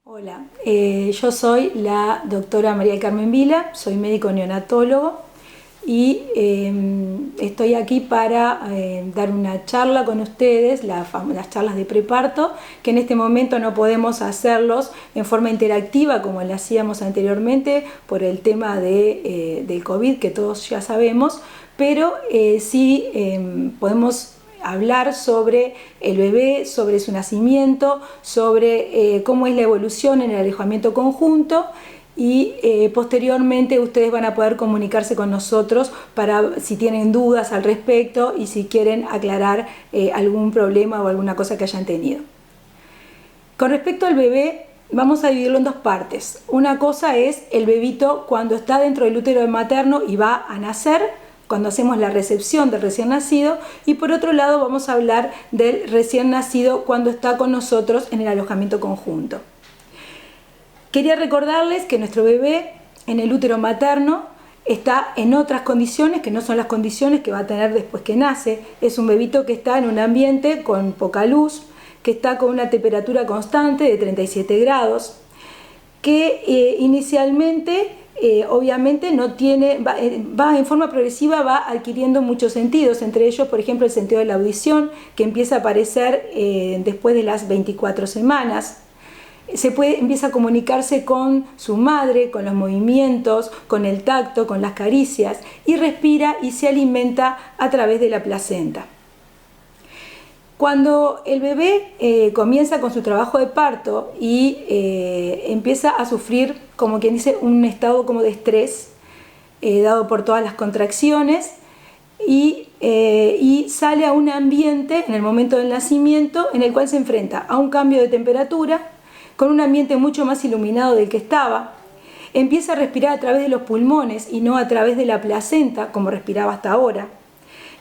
Hola, yo soy la doctora María del Carmen Vila, soy médico neonatólogo y estoy aquí para dar una charla con ustedes, las charlas de preparto, que en este momento no podemos hacerlos en forma interactiva como lo hacíamos anteriormente por el tema del COVID, que todos ya sabemos, pero sí podemos hablar sobre el bebé, sobre su nacimiento, sobre cómo es la evolución en el alojamiento conjunto y posteriormente ustedes van a poder comunicarse con nosotros para si tienen dudas al respecto y si quieren aclarar algún problema o alguna cosa que hayan tenido. Con respecto al bebé, vamos a dividirlo en dos partes. Una cosa es el bebito cuando está dentro del útero materno y va a nacer, cuando hacemos la recepción del recién nacido, y por otro lado vamos a hablar del recién nacido cuando está con nosotros en el alojamiento conjunto. Quería recordarles que nuestro bebé en el útero materno está en otras condiciones que no son las condiciones que va a tener después que nace. Es un bebito que está en un ambiente con poca luz, que está con una temperatura constante de 37 grados, que inicialmente obviamente no tiene, va en forma progresiva, va adquiriendo muchos sentidos, entre ellos por ejemplo el sentido de la audición, que empieza a aparecer después de las 24 semanas. Empieza a comunicarse con su madre, con los movimientos, con el tacto, con las caricias, y respira y se alimenta a través de la placenta. Cuando el bebé comienza con su trabajo de parto y empieza a sufrir, como quien dice, un estado como de estrés, dado por todas las contracciones, y sale a un ambiente en el momento del nacimiento en el cual se enfrenta a un cambio de temperatura, con un ambiente mucho más iluminado del que estaba, empieza a respirar a través de los pulmones y no a través de la placenta como respiraba hasta ahora.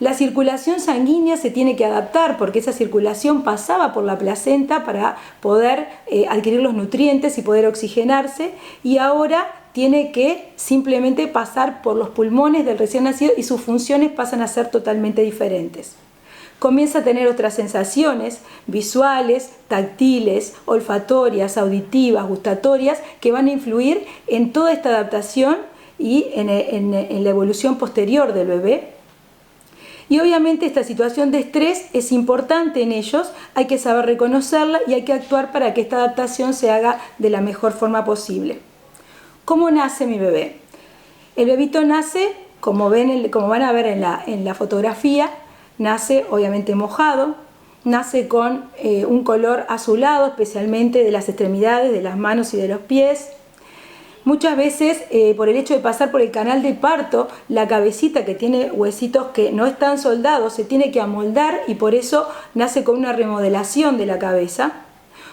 La circulación sanguínea se tiene que adaptar porque esa circulación pasaba por la placenta para poder adquirir los nutrientes y poder oxigenarse, y ahora tiene que simplemente pasar por los pulmones del recién nacido y sus funciones pasan a ser totalmente diferentes. Comienza a tener otras sensaciones visuales, táctiles, olfatorias, auditivas, gustatorias, que van a influir en toda esta adaptación y en la evolución posterior del bebé. Y obviamente esta situación de estrés es importante en ellos, hay que saber reconocerla y hay que actuar para que esta adaptación se haga de la mejor forma posible. ¿Cómo nace mi bebé? El bebito nace, como van a ver en la fotografía, nace obviamente mojado, nace con un color azulado, especialmente de las extremidades, de las manos y de los pies. Muchas veces, por el hecho de pasar por el canal de parto, la cabecita, que tiene huesitos que no están soldados, se tiene que amoldar y por eso nace con una remodelación de la cabeza.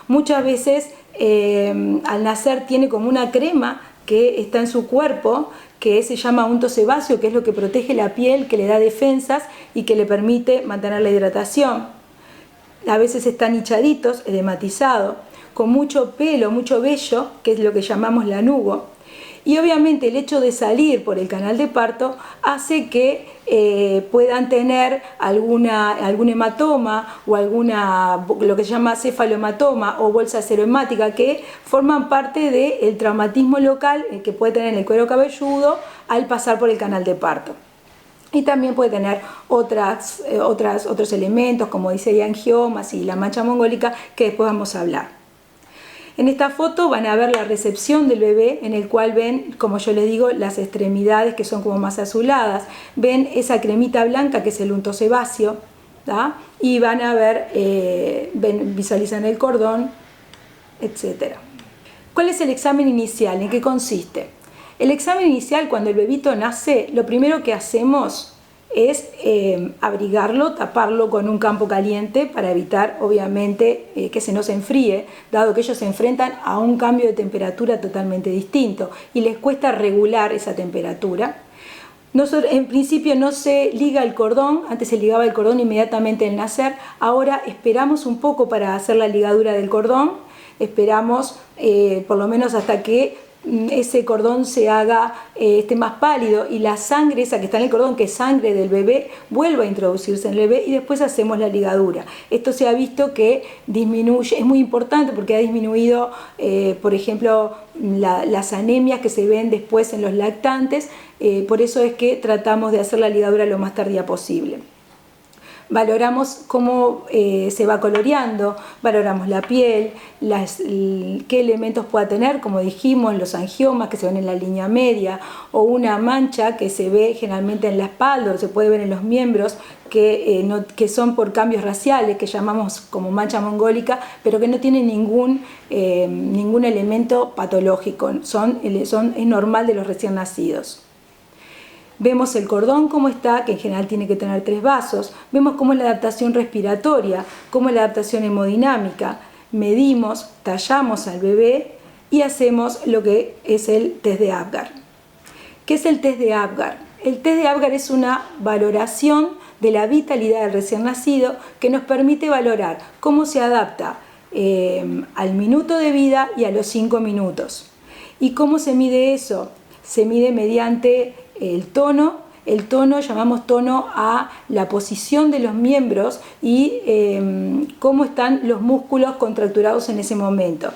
Muchas veces, al nacer, tiene como una crema que está en su cuerpo, que se llama unto sebáceo, que es lo que protege la piel, que le da defensas y que le permite mantener la hidratación. A veces están hinchaditos, edematizado, con mucho pelo, mucho vello, que es lo que llamamos lanugo. Y obviamente el hecho de salir por el canal de parto hace que puedan tener algún hematoma o lo que se llama cefalohematoma o bolsa serohemática, que forman parte del traumatismo local que puede tener en el cuero cabelludo al pasar por el canal de parto. Y también puede tener otros elementos, como dice el angiomas y la mancha mongólica, que después vamos a hablar. En esta foto van a ver la recepción del bebé, en el cual ven, como yo les digo, las extremidades que son como más azuladas. Ven esa cremita blanca que es el unto sebáceo, ¿tá? Y van a ver, visualizan el cordón, etc. ¿Cuál es el examen inicial? ¿En qué consiste? El examen inicial, cuando el bebito nace, lo primero que hacemos es abrigarlo, taparlo con un campo caliente para evitar obviamente que se nos enfríe, dado que ellos se enfrentan a un cambio de temperatura totalmente distinto y les cuesta regular esa temperatura. En principio no se liga el cordón, antes se ligaba el cordón inmediatamente al nacer, ahora esperamos un poco para hacer la ligadura del cordón, esperamos por lo menos hasta que ese cordón se haga esté más pálido y la sangre esa que está en el cordón, que es sangre del bebé, vuelva a introducirse en el bebé y después hacemos la ligadura. Esto se ha visto que disminuye, es muy importante porque ha disminuido, por ejemplo, las anemias que se ven después en los lactantes, por eso es que tratamos de hacer la ligadura lo más tardía posible. Valoramos cómo se va coloreando, valoramos la piel, qué elementos pueda tener, como dijimos, los angiomas que se ven en la línea media, o una mancha que se ve generalmente en la espalda, o se puede ver en los miembros, que son por cambios raciales, que llamamos como mancha mongólica, pero que no tienen ningún elemento patológico, es normal de los recién nacidos. Vemos el cordón cómo está, que en general tiene que tener 3 vasos. Vemos cómo es la adaptación respiratoria, cómo es la adaptación hemodinámica. Medimos, tallamos al bebé y hacemos lo que es el test de Apgar. ¿Qué es el test de Apgar? El test de Apgar es una valoración de la vitalidad del recién nacido que nos permite valorar cómo se adapta al minuto de vida y a los 5 minutos. ¿Y cómo se mide eso? Se mide mediante el tono llamamos tono a la posición de los miembros y cómo están los músculos contracturados en ese momento.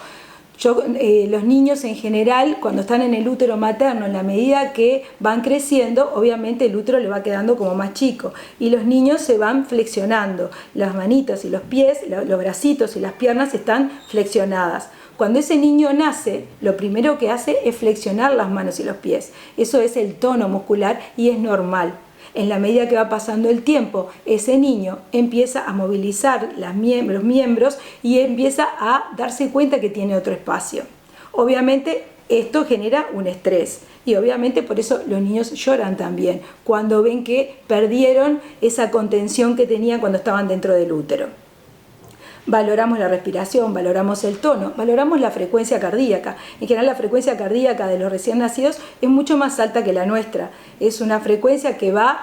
Los niños en general, cuando están en el útero materno, en la medida que van creciendo, obviamente el útero le va quedando como más chico y los niños se van flexionando, las manitas y los pies, los bracitos y las piernas están flexionadas. Cuando ese niño nace, lo primero que hace es flexionar las manos y los pies. Eso es el tono muscular y es normal. En la medida que va pasando el tiempo, ese niño empieza a movilizar los miembros y empieza a darse cuenta que tiene otro espacio. Obviamente esto genera un estrés y obviamente por eso los niños lloran también cuando ven que perdieron esa contención que tenían cuando estaban dentro del útero. Valoramos la respiración, valoramos el tono, valoramos la frecuencia cardíaca. En general la frecuencia cardíaca de los recién nacidos es mucho más alta que la nuestra. Es una frecuencia que va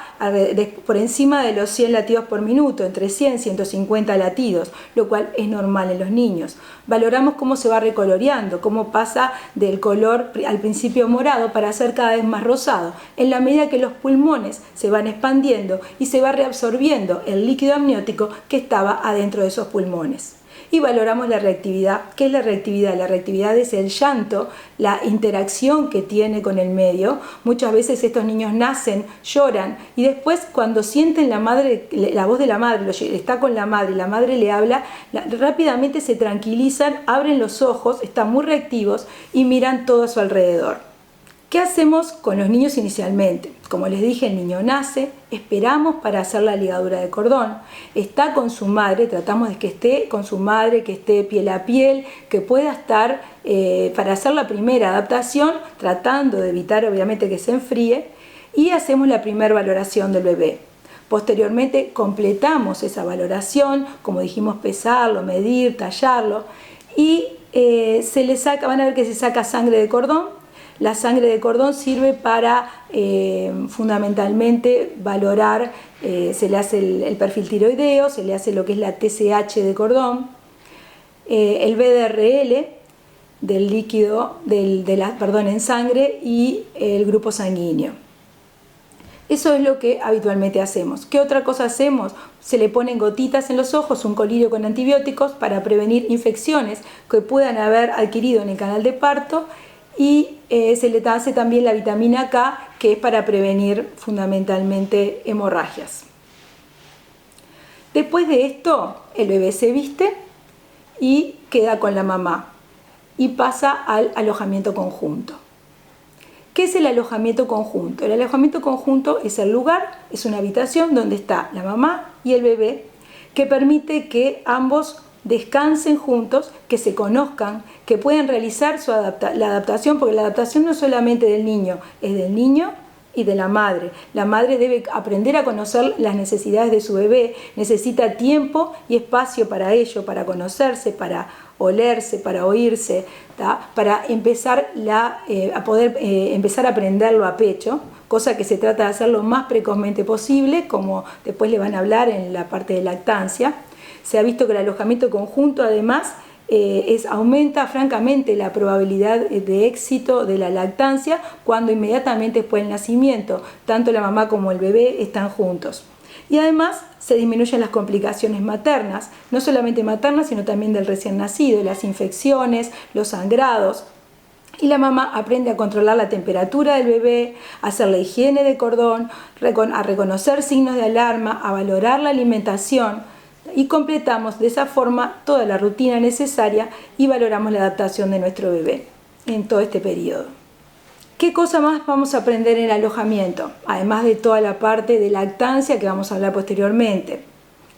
por encima de los 100 latidos por minuto, entre 100 y 150 latidos, lo cual es normal en los niños. Valoramos cómo se va recoloreando, cómo pasa del color al principio morado para ser cada vez más rosado, en la medida que los pulmones se van expandiendo y se va reabsorbiendo el líquido amniótico que estaba adentro de esos pulmones. Y valoramos la reactividad. ¿Qué es la reactividad? La reactividad es el llanto, la interacción que tiene con el medio. Muchas veces estos niños nacen, lloran y después cuando sienten la voz de la madre, está con la madre le habla, rápidamente se tranquilizan, abren los ojos, están muy reactivos y miran todo a su alrededor. ¿Qué hacemos con los niños inicialmente? Como les dije, el niño nace, esperamos para hacer la ligadura de cordón, está con su madre, tratamos de que esté con su madre, que esté piel a piel, que pueda estar para hacer la primera adaptación, tratando de evitar obviamente que se enfríe, y hacemos la primera valoración del bebé. Posteriormente completamos esa valoración, como dijimos, pesarlo, medir, tallarlo, y van a ver que se saca sangre de cordón. La sangre de cordón sirve para fundamentalmente valorar, se le hace el perfil tiroideo, se le hace lo que es la TSH de cordón, el VDRL del líquido, en sangre y el grupo sanguíneo. Eso es lo que habitualmente hacemos. ¿Qué otra cosa hacemos? Se le ponen gotitas en los ojos, un colirio con antibióticos para prevenir infecciones que puedan haber adquirido en el canal de parto. Y se le hace también la vitamina K, que es para prevenir fundamentalmente hemorragias. Después de esto, el bebé se viste y queda con la mamá y pasa al alojamiento conjunto. ¿Qué es el alojamiento conjunto? El alojamiento conjunto es el lugar, es una habitación donde está la mamá y el bebé, que permite que ambos descansen juntos, que se conozcan, que puedan realizar la adaptación, porque la adaptación no es solamente del niño, es del niño y de la madre. La madre debe aprender a conocer las necesidades de su bebé, necesita tiempo y espacio para ello, para conocerse, para olerse, para oírse, para empezar a poder empezar a aprenderlo a pecho, cosa que se trata de hacer lo más precozmente posible, como después le van a hablar en la parte de lactancia. Se ha visto que el alojamiento conjunto además aumenta francamente la probabilidad de éxito de la lactancia cuando inmediatamente después del nacimiento tanto la mamá como el bebé están juntos. Y además se disminuyen las complicaciones maternas, no solamente maternas, sino también del recién nacido, las infecciones, los sangrados. Y la mamá aprende a controlar la temperatura del bebé, a hacer la higiene de cordón, a reconocer signos de alarma, a valorar la alimentación, y completamos de esa forma toda la rutina necesaria y valoramos la adaptación de nuestro bebé en todo este periodo. ¿Qué cosa más vamos a aprender en el alojamiento? Además de toda la parte de lactancia que vamos a hablar posteriormente.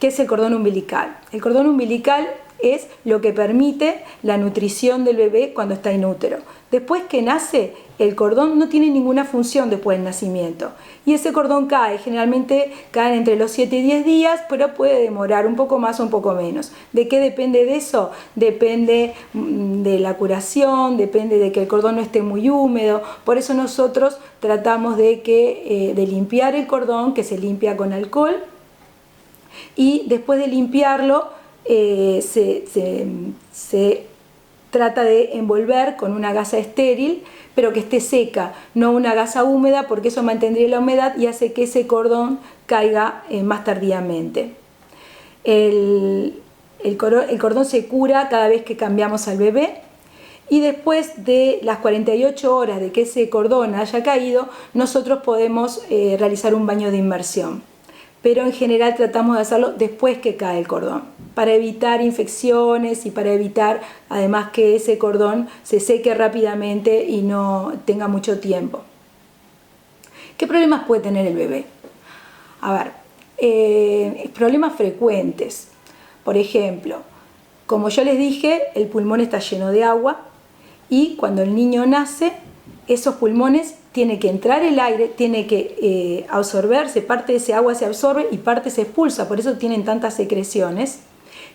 ¿Qué es el cordón umbilical? El cordón umbilical es lo que permite la nutrición del bebé cuando está in útero. Después que nace, el cordón no tiene ninguna función después del nacimiento. Y ese cordón cae, generalmente caen entre los 7 y 10 días, pero puede demorar un poco más o un poco menos. ¿De qué depende de eso? Depende de la curación, depende de que el cordón no esté muy húmedo. Por eso nosotros tratamos de limpiar el cordón, que se limpia con alcohol, y después de limpiarlo se trata de envolver con una gasa estéril, pero que esté seca, no una gasa húmeda, porque eso mantendría la humedad y hace que ese cordón caiga más tardíamente. El cordón se cura cada vez que cambiamos al bebé, y después de las 48 horas de que ese cordón haya caído, nosotros podemos realizar un baño de inmersión. Pero en general tratamos de hacerlo después que cae el cordón, para evitar infecciones y para evitar además que ese cordón se seque rápidamente y no tenga mucho tiempo. ¿Qué problemas puede tener el bebé? A ver, problemas frecuentes. Por ejemplo, como yo les dije, el pulmón está lleno de agua y cuando el niño nace, esos pulmones tiene que entrar el aire, tiene que absorberse, parte de ese agua se absorbe y parte se expulsa, por eso tienen tantas secreciones.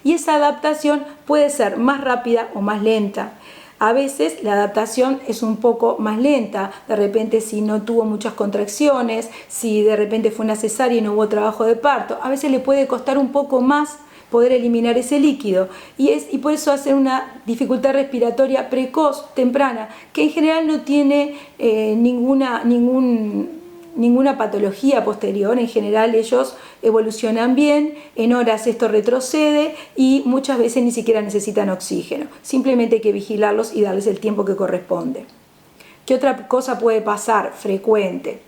Y esa adaptación puede ser más rápida o más lenta. A veces la adaptación es un poco más lenta, de repente si no tuvo muchas contracciones, si de repente fue una cesárea y no hubo trabajo de parto, a veces le puede costar un poco más poder eliminar ese líquido y por eso hace una dificultad respiratoria precoz, temprana, que en general no tiene ninguna patología posterior. En general ellos evolucionan bien, en horas esto retrocede y muchas veces ni siquiera necesitan oxígeno, simplemente hay que vigilarlos y darles el tiempo que corresponde. ¿Qué otra cosa puede pasar frecuente?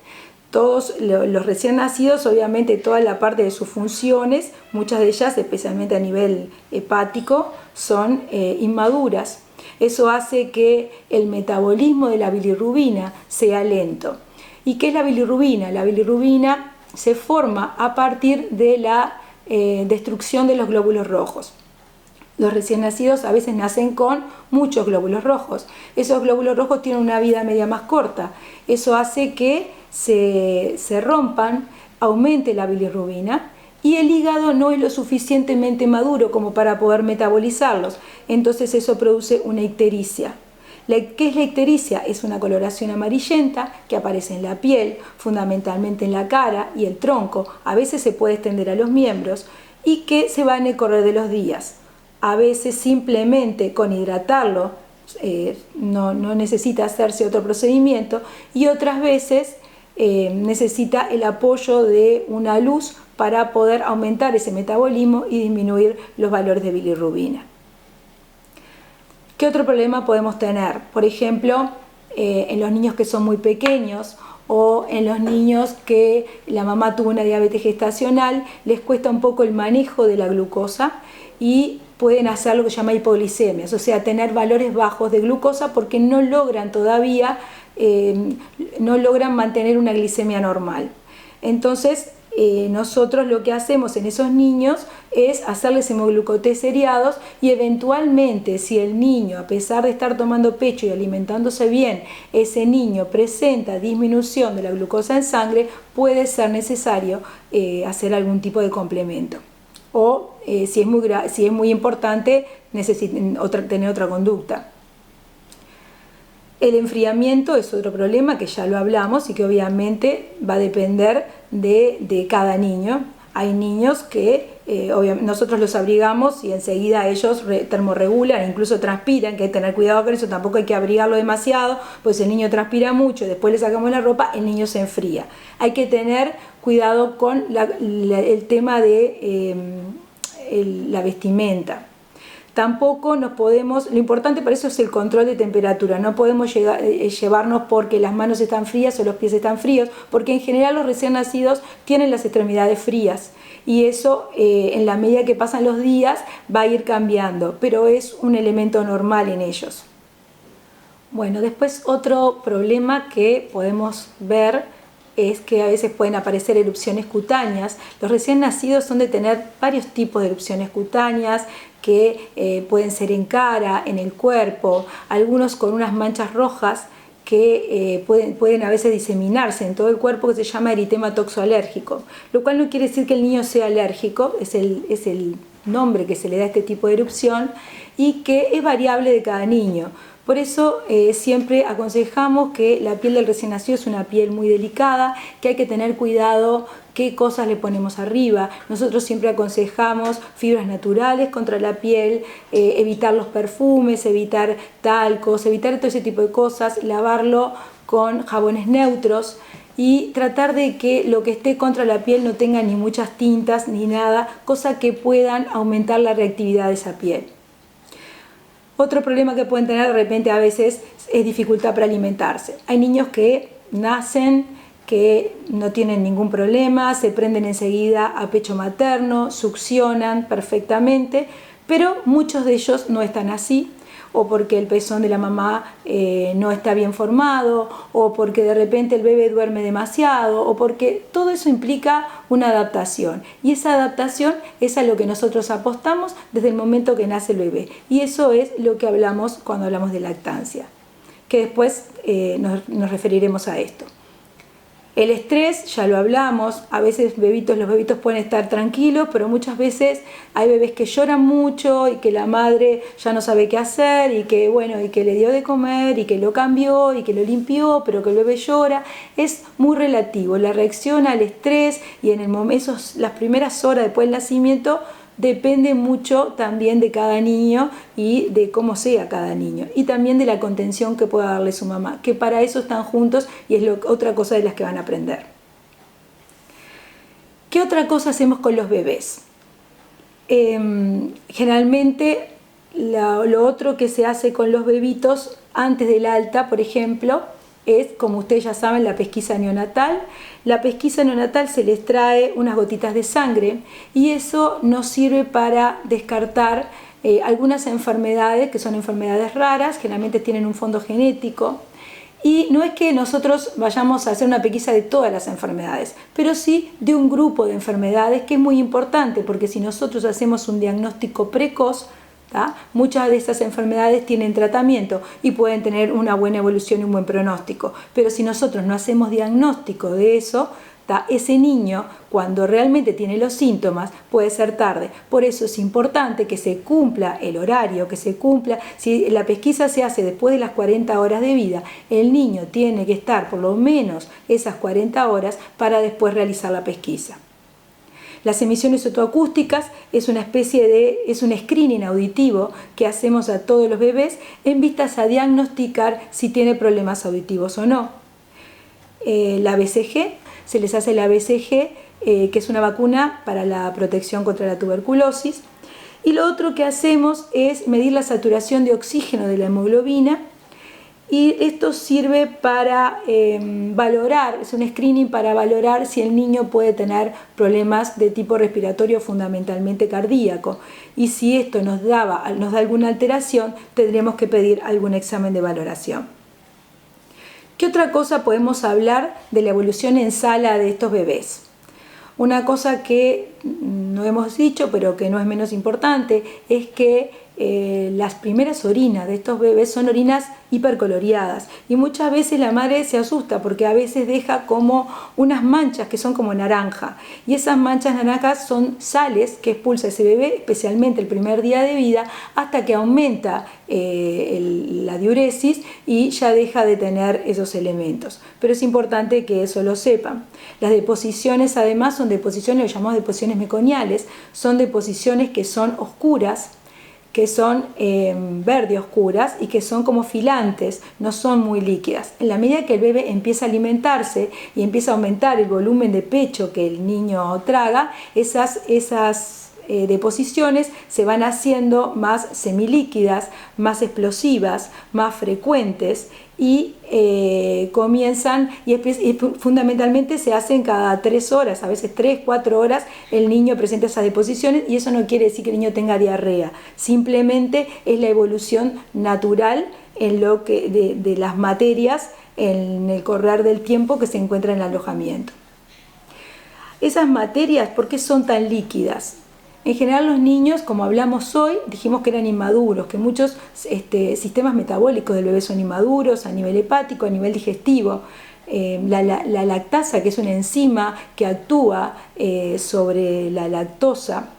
Todos los recién nacidos, obviamente toda la parte de sus funciones, muchas de ellas, especialmente a nivel hepático, son inmaduras. Eso hace que el metabolismo de la bilirrubina sea lento. ¿Y qué es la bilirrubina? La bilirrubina se forma a partir de la destrucción de los glóbulos rojos. Los recién nacidos a veces nacen con muchos glóbulos rojos. Esos glóbulos rojos tienen una vida media más corta. Eso hace que se rompan, aumente la bilirrubina y el hígado no es lo suficientemente maduro como para poder metabolizarlos. Entonces eso produce una ictericia. ¿Qué es la ictericia? Es una coloración amarillenta que aparece en la piel, fundamentalmente en la cara y el tronco. A veces se puede extender a los miembros y que se va en el correr de los días. A veces simplemente con hidratarlo no necesita hacerse otro procedimiento y otras veces necesita el apoyo de una luz para poder aumentar ese metabolismo y disminuir los valores de bilirrubina. ¿Qué otro problema podemos tener? Por ejemplo, en los niños que son muy pequeños o en los niños que la mamá tuvo una diabetes gestacional, les cuesta un poco el manejo de la glucosa y pueden hacer lo que se llama hipoglicemias, o sea, tener valores bajos de glucosa porque no logran todavía mantener una glicemia normal. Entonces, nosotros lo que hacemos en esos niños es hacerles hemoglucotés seriados y eventualmente si el niño, a pesar de estar tomando pecho y alimentándose bien, ese niño presenta disminución de la glucosa en sangre, puede ser necesario hacer algún tipo de complemento. O si es muy importante, tener otra conducta. El enfriamiento es otro problema que ya lo hablamos y que obviamente va a depender de cada niño. Hay niños que obviamente nosotros los abrigamos y enseguida ellos termorregulan, incluso transpiran, que hay que tener cuidado con eso, tampoco hay que abrigarlo demasiado, pues el niño transpira mucho, después le sacamos la ropa, el niño se enfría. Hay que tener cuidado con el tema de la vestimenta. Tampoco nos podemos, lo importante para eso es el control de temperatura, no podemos llevarnos porque las manos están frías o los pies están fríos, porque en general los recién nacidos tienen las extremidades frías y eso en la medida que pasan los días va a ir cambiando, pero es un elemento normal en ellos. Bueno, después otro problema que podemos ver es que a veces pueden aparecer erupciones cutáneas. Los recién nacidos son de tener varios tipos de erupciones cutáneas que pueden ser en cara, en el cuerpo, algunos con unas manchas rojas que pueden a veces diseminarse en todo el cuerpo, que se llama eritema toxoalérgico, lo cual no quiere decir que el niño sea alérgico, es el nombre que se le da a este tipo de erupción y que es variable de cada niño. Por eso siempre aconsejamos que la piel del recién nacido es una piel muy delicada, que hay que tener cuidado qué cosas le ponemos arriba. Nosotros siempre aconsejamos fibras naturales contra la piel, evitar los perfumes, evitar talcos, evitar todo ese tipo de cosas, lavarlo con jabones neutros y tratar de que lo que esté contra la piel no tenga ni muchas tintas ni nada, cosa que puedan aumentar la reactividad de esa piel. Otro problema que pueden tener de repente a veces es dificultad para alimentarse. Hay niños que nacen, que no tienen ningún problema, se prenden enseguida a pecho materno, succionan perfectamente, pero muchos de ellos no están así, o porque el pezón de la mamá no está bien formado, o porque de repente el bebé duerme demasiado, o porque todo eso implica una adaptación. Y esa adaptación es a lo que nosotros apostamos desde el momento que nace el bebé. Y eso es lo que hablamos cuando hablamos de lactancia, que después nos referiremos a esto. El estrés, ya lo hablamos, a veces los bebitos pueden estar tranquilos, pero muchas veces hay bebés que lloran mucho y que la madre ya no sabe qué hacer y que, bueno, y que le dio de comer y que lo cambió y que lo limpió, pero que el bebé llora. Es muy relativo, la reacción al estrés y las primeras horas después del nacimiento depende mucho también de cada niño y de cómo sea cada niño y también de la contención que pueda darle su mamá, que para eso están juntos y es otra cosa de las que van a aprender. ¿Qué otra cosa hacemos con los bebés? Generalmente lo otro que se hace con los bebitos antes del alta, por ejemplo, es, como ustedes ya saben, la pesquisa neonatal. La pesquisa neonatal se les trae unas gotitas de sangre y eso nos sirve para descartar algunas enfermedades que son enfermedades raras, generalmente tienen un fondo genético. Y no es que nosotros vayamos a hacer una pesquisa de todas las enfermedades, pero sí de un grupo de enfermedades que es muy importante, porque si nosotros hacemos un diagnóstico precoz, muchas de estas enfermedades tienen tratamiento y pueden tener una buena evolución y un buen pronóstico, pero si nosotros no hacemos diagnóstico de eso, ese niño cuando realmente tiene los síntomas puede ser tarde. Por eso es importante que se cumpla el horario, que se cumpla, si la pesquisa se hace después de las 40 horas de vida, el niño tiene que estar por lo menos esas 40 horas para después realizar la pesquisa. Las emisiones otoacústicas es una es un screening auditivo que hacemos a todos los bebés en vistas a diagnosticar si tiene problemas auditivos o no. La BCG, se les hace la BCG, que es una vacuna para la protección contra la tuberculosis. Y lo otro que hacemos es medir la saturación de oxígeno de la hemoglobina. Y esto sirve para valorar, es un screening para valorar si el niño puede tener problemas de tipo respiratorio, fundamentalmente cardíaco. Y si esto nos da alguna alteración, tendremos que pedir algún examen de valoración. ¿Qué otra cosa podemos hablar de la evolución en sala de estos bebés? Una cosa que no hemos dicho, pero que no es menos importante, es que las primeras orinas de estos bebés son orinas hipercoloreadas y muchas veces la madre se asusta porque a veces deja como unas manchas que son como naranja, y esas manchas naranjas son sales que expulsa ese bebé, especialmente el primer día de vida, hasta que aumenta la diuresis y ya deja de tener esos elementos. Pero es importante que eso lo sepan. Las deposiciones además son deposiciones, lo llamamos deposiciones meconiales, son deposiciones que son oscuras, que son verde oscuras y que son como filantes, no son muy líquidas. En la medida que el bebé empieza a alimentarse y empieza a aumentar el volumen de pecho que el niño traga, esas deposiciones se van haciendo más semilíquidas, más explosivas, más frecuentes y comienzan y fundamentalmente se hacen cada 3 horas, a veces 3, 4 horas el niño presenta esas deposiciones, y eso no quiere decir que el niño tenga diarrea, simplemente es la evolución natural en lo que de las materias en el correr del tiempo que se encuentra en el alojamiento. Esas materias, ¿por qué son tan líquidas? En general los niños, como hablamos hoy, dijimos que eran inmaduros, que muchos sistemas metabólicos del bebé son inmaduros a nivel hepático, a nivel digestivo. La lactasa, que es una enzima que actúa sobre la lactosa,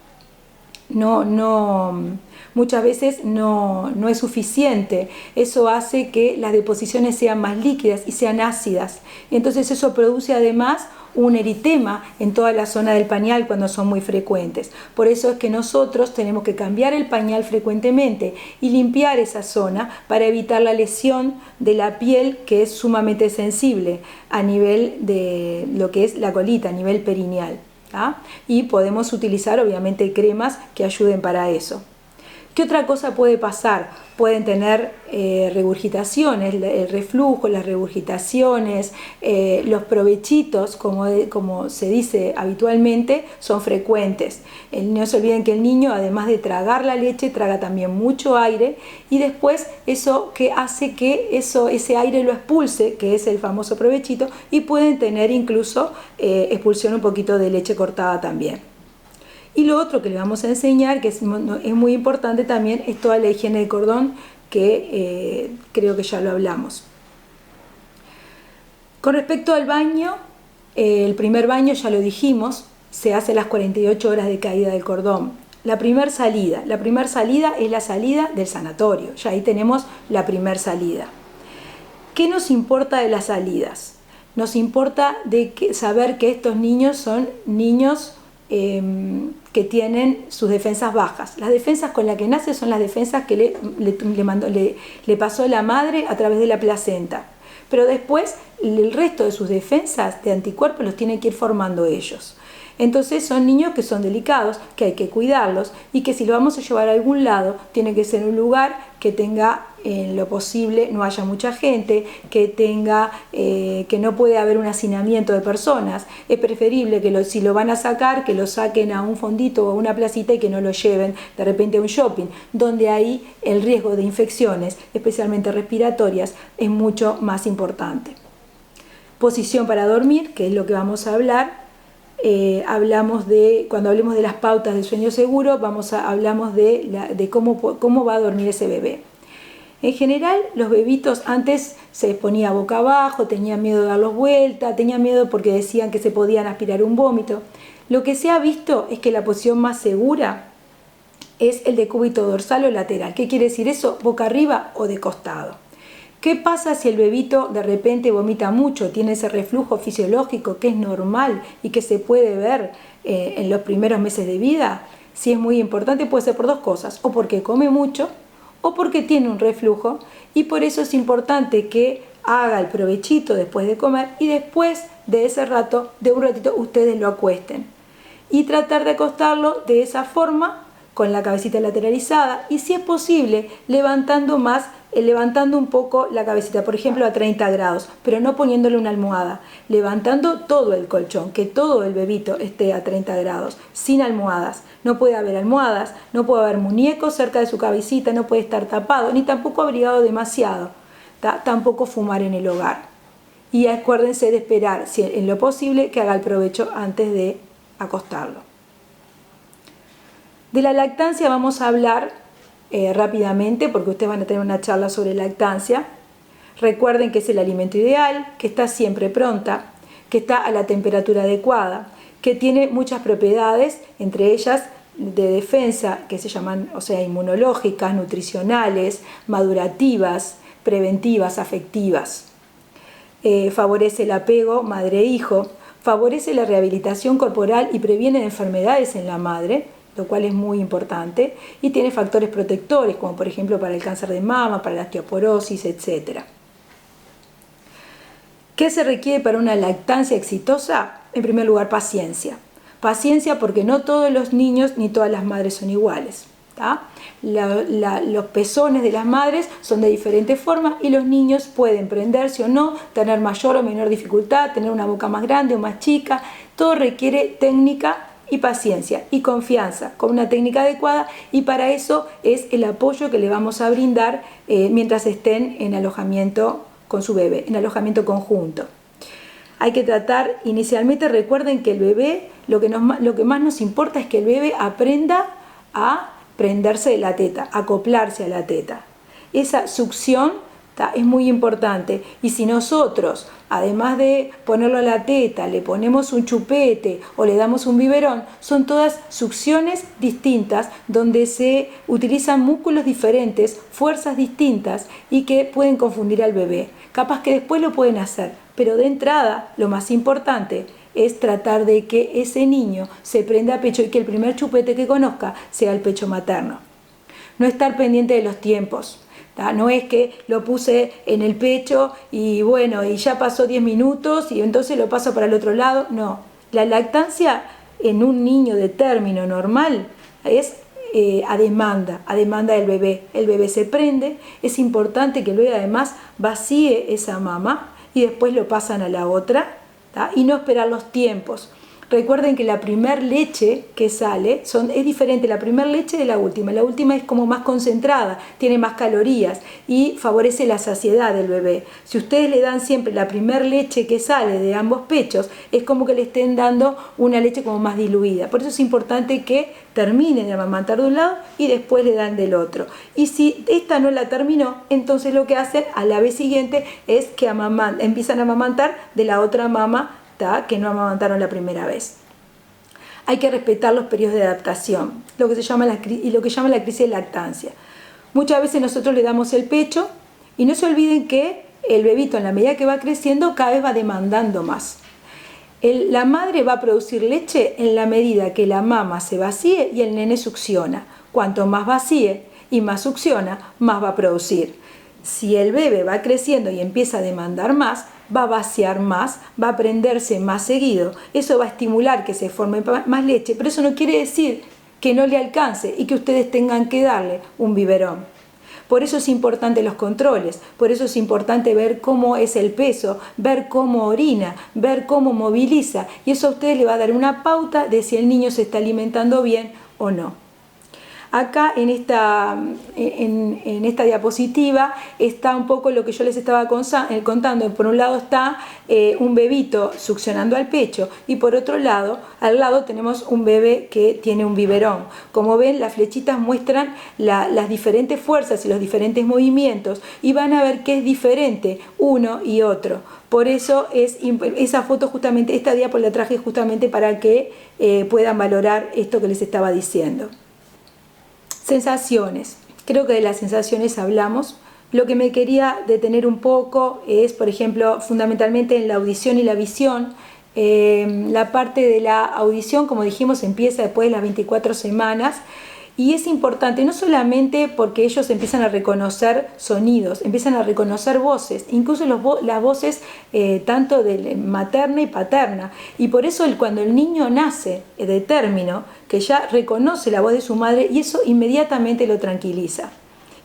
muchas veces no es suficiente. Eso hace que las deposiciones sean más líquidas y sean ácidas. Entonces eso produce además un eritema en toda la zona del pañal cuando son muy frecuentes. Por eso es que nosotros tenemos que cambiar el pañal frecuentemente y limpiar esa zona para evitar la lesión de la piel, que es sumamente sensible a nivel de lo que es la colita, a nivel perineal. Y podemos utilizar obviamente cremas que ayuden para eso. ¿Qué otra cosa puede pasar? Pueden tener regurgitaciones, el reflujo, las regurgitaciones, los provechitos, como se dice habitualmente, son frecuentes. No se olviden que el niño, además de tragar la leche, traga también mucho aire, y después eso que hace que ese aire lo expulse, que es el famoso provechito, y pueden tener incluso expulsión un poquito de leche cortada también. Y lo otro que les vamos a enseñar, que es muy importante también, es toda la higiene del cordón, que creo que ya lo hablamos. Con respecto al baño, el primer baño ya lo dijimos, se hace a las 48 horas de caída del cordón. La primera salida es la salida del sanatorio, ya ahí tenemos la primera salida. ¿Qué nos importa de las salidas? Nos importa saber que estos niños son niños que tienen sus defensas bajas. Las defensas con las que nace son las defensas que le pasó la madre a través de la placenta. Pero después el resto de sus defensas de anticuerpos los tienen que ir formando ellos. Entonces son niños que son delicados, que hay que cuidarlos, y que si lo vamos a llevar a algún lado, tiene que ser en un lugar que tenga, en lo posible, no haya mucha gente, que no puede haber un hacinamiento de personas. Es preferible que si lo van a sacar, que lo saquen a un fondito o a una placita y que no lo lleven de repente a un shopping, donde ahí el riesgo de infecciones, especialmente respiratorias, es mucho más importante. Posición para dormir, que es lo que vamos a hablar. Cuando hablemos de las pautas del sueño seguro, hablamos de cómo va a dormir ese bebé. En general, los bebitos antes se les ponía boca abajo, tenían miedo de darlos vuelta, tenían miedo porque decían que se podían aspirar un vómito. Lo que se ha visto es que la posición más segura es el decúbito dorsal o lateral. ¿Qué quiere decir eso? Boca arriba o de costado. ¿Qué pasa si el bebito de repente vomita mucho, tiene ese reflujo fisiológico que es normal y que se puede ver en los primeros meses de vida? Si es muy importante, puede ser por dos cosas, o porque come mucho o porque tiene un reflujo, y por eso es importante que haga el provechito después de comer y después de ese rato, de un ratito, ustedes lo acuesten. Y tratar de acostarlo de esa forma, con la cabecita lateralizada, y si es posible, levantando un poco la cabecita, por ejemplo a 30 grados, pero no poniéndole una almohada, levantando todo el colchón, que todo el bebito esté a 30 grados, sin almohadas. No puede haber almohadas, no puede haber muñecos cerca de su cabecita, no puede estar tapado, ni tampoco abrigado demasiado, tampoco fumar en el hogar. Y acuérdense de esperar, si en lo posible, que haga el provecho antes de acostarlo. De la lactancia vamos a hablar rápidamente porque ustedes van a tener una charla sobre lactancia. Recuerden que es el alimento ideal, que está siempre pronta, que está a la temperatura adecuada, que tiene muchas propiedades, entre ellas de defensa, que se llaman, inmunológicas, nutricionales, madurativas, preventivas, afectivas. Favorece el apego madre-hijo, favorece la rehabilitación corporal y previene enfermedades en la madre, lo cual es muy importante, y tiene factores protectores, como por ejemplo para el cáncer de mama, para la osteoporosis, etc. ¿Qué se requiere para una lactancia exitosa? En primer lugar, paciencia. Paciencia porque no todos los niños ni todas las madres son iguales. Los pezones de las madres son de diferentes formas y los niños pueden prenderse o no, tener mayor o menor dificultad, tener una boca más grande o más chica. Todo requiere técnica y paciencia y confianza con una técnica adecuada, y para eso es el apoyo que le vamos a brindar mientras estén en alojamiento con su bebé, en alojamiento conjunto. Hay que tratar, inicialmente recuerden que el bebé, lo que más nos importa es que el bebé aprenda a prenderse de la teta, acoplarse a la teta. Esa succión es muy importante, y si nosotros, además de ponerlo a la teta, le ponemos un chupete o le damos un biberón, son todas succiones distintas donde se utilizan músculos diferentes, fuerzas distintas, y que pueden confundir al bebé. Capaz que después lo pueden hacer, pero de entrada lo más importante es tratar de que ese niño se prenda a pecho y que el primer chupete que conozca sea el pecho materno. No estar pendiente de los tiempos. No es que lo puse en el pecho y bueno, y ya pasó 10 minutos y entonces lo paso para el otro lado. No, la lactancia en un niño de término normal es a demanda del bebé. El bebé se prende, es importante que el bebé además vacíe esa mama y después lo pasan a la otra, y no esperar los tiempos. Recuerden que la primer leche que sale es diferente la primer leche de la última. La última es como más concentrada, tiene más calorías y favorece la saciedad del bebé. Si ustedes le dan siempre la primer leche que sale de ambos pechos, es como que le estén dando una leche como más diluida. Por eso es importante que terminen de amamantar de un lado y después le dan del otro. Y si esta no la terminó, entonces lo que hacen a la vez siguiente es que empiezan a amamantar de la otra mama que no amamantaron la primera vez. Hay que respetar los periodos de adaptación, lo que llama la crisis de lactancia. Muchas veces nosotros le damos el pecho y no se olviden que el bebito, en la medida que va creciendo, cada vez va demandando más. La madre va a producir leche en la medida que la mama se vacíe y el nene succiona. Cuanto más vacíe y más succiona, más va a producir. Si el bebé va creciendo y empieza a demandar más, va a vaciar más, va a prenderse más seguido. Eso va a estimular que se forme más leche, pero eso no quiere decir que no le alcance y que ustedes tengan que darle un biberón. Por eso es importante los controles, por eso es importante ver cómo es el peso, ver cómo orina, ver cómo moviliza, y eso a ustedes les va a dar una pauta de si el niño se está alimentando bien o no. Acá en esta diapositiva está un poco lo que yo les estaba contando. Por un lado está un bebito succionando al pecho y por otro lado, al lado tenemos un bebé que tiene un biberón. Como ven, las flechitas muestran las diferentes fuerzas y los diferentes movimientos y van a ver que es diferente uno y otro. Por eso esa foto justamente, esta diapo la traje justamente para que puedan valorar esto que les estaba diciendo. Sensaciones. Creo que de las sensaciones hablamos. Lo que me quería detener un poco es, por ejemplo, fundamentalmente en la audición y la visión. La parte de la audición, como dijimos, empieza después de las 24 semanas. Y es importante no solamente porque ellos empiezan a reconocer sonidos, empiezan a reconocer voces, incluso las voces tanto de materna y paterna. Y por eso cuando el niño nace de término, que ya reconoce la voz de su madre y eso inmediatamente lo tranquiliza.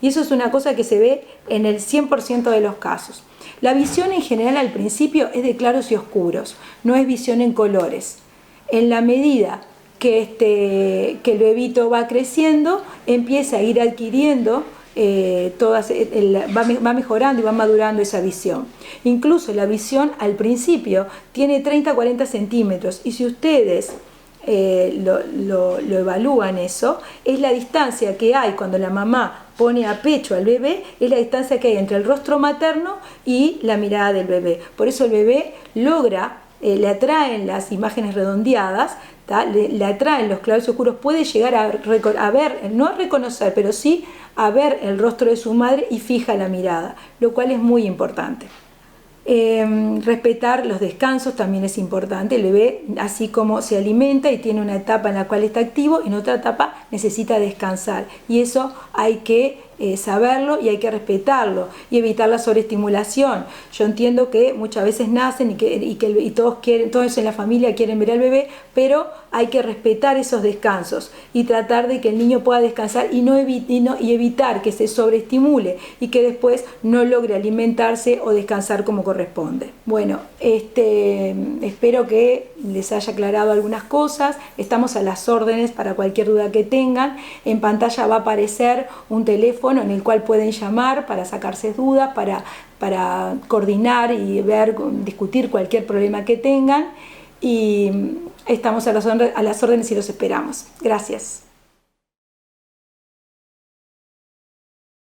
Y eso es una cosa que se ve en el 100% de los casos. La visión en general al principio es de claros y oscuros, no es visión en colores. En la medida que el bebito va creciendo, empieza a ir adquiriendo, va mejorando y va madurando esa visión. Incluso la visión al principio tiene 30-40 centímetros y si ustedes lo evalúan eso, es la distancia que hay cuando la mamá pone a pecho al bebé, es la distancia que hay entre el rostro materno y la mirada del bebé. Por eso el bebé logra, le atraen las imágenes redondeadas, le atraen los claros oscuros, puede llegar a ver, no a reconocer, pero sí a ver el rostro de su madre y fija la mirada, lo cual es muy importante. Respetar los descansos también es importante. El bebé, así como se alimenta y tiene una etapa en la cual está activo, en otra etapa necesita descansar, y eso hay que saberlo y hay que respetarlo y evitar la sobreestimulación. Yo entiendo que muchas veces nacen y todos en la familia quieren ver al bebé, pero hay que respetar esos descansos y tratar de que el niño pueda descansar y evitar que se sobreestimule y que después no logre alimentarse o descansar como corresponde. Bueno, espero que les haya aclarado algunas cosas. Estamos a las órdenes para cualquier duda que tengan. En pantalla va a aparecer un teléfono en el cual pueden llamar para sacarse dudas, para coordinar y discutir cualquier problema que tengan, y estamos a las órdenes y los esperamos. Gracias.